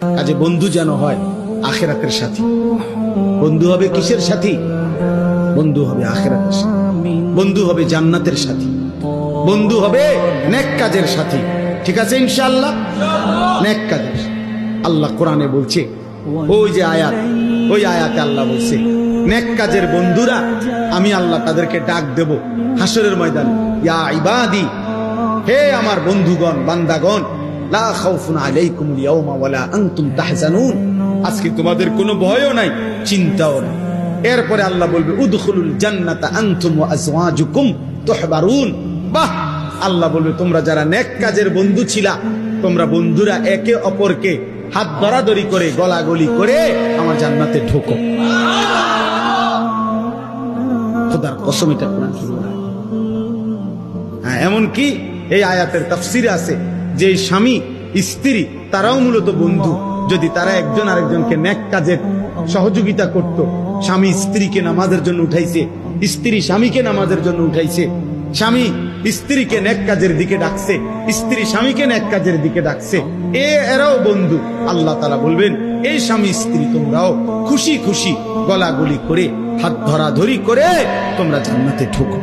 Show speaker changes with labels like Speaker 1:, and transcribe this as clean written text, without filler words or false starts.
Speaker 1: কাজে বন্ধু যেন হয় আখিরাতের সাথী। বন্ধু হবে কিসের সাথী? বন্ধু হবে আখিরাতের সাথী, বন্ধু হবে জান্নাতের সাথী, বন্ধু হবে নেক কাজের সাথী। ঠিক আছে ইনশাআল্লাহ? নেক কাজের। আল্লাহ কোরআনে বলছে, ওই যে আয়াত, ওই আয়াতে আল্লাহ বলছে নেক কাজের বন্ধুরা আমি আল্লাহ তাদেরকে ডাক দেব হাসরের ময়দানে, ইয়া ইবাদি, হে আমার বন্ধুগণ, বান্দাগণ, লা খাউফুন আলাইকুমুল ইয়াওমা ওয়ালা আনতুম তাহজানুন, আজকে তোমাদের কোনো ভয়ও নাই, চিন্তাও নাই। এরপরে আল্লাহ বলবে উদখুলুল জান্নাতা আনতুম ওয়া আজওয়াজুকুম তুহবারুন। বাহ! আল্লাহ বলবে তোমরা যারা নেক কাজের বন্ধু ছিলা, তোমরা বন্ধুরা একে অপরকে হাত ধরাধরি করে গলাগলি করে আমার জান্নাতে ঢোকো। খোদার কসম, এটা কোরআন শরীফ। হ্যাঁ, এমনকি এই আয়াতের তাফসিরে আছে যে স্বামী স্ত্রী তারাও মূলত বন্ধু। যদি তারা একজন আরেকজনকে নেক কাজের সহযোগিতা করত, স্বামী স্ত্রীকে নামাজের জন্য উঠাইছে, স্ত্রী স্বামীকে নামাজের জন্য উঠাইছে, স্বামী স্ত্রীকে নেক কাজের দিকে ডাকছে, স্ত্রী স্বামীকে নেক কাজের দিকে ডাকছে, এরাও বন্ধু। আল্লাহ তাআলা বলবেন এই স্বামী স্ত্রী তোমরাও খুশি খুশি গলাগলি করে হাত ধরাধরি করে তোমরা জান্নাতে ঢোকো।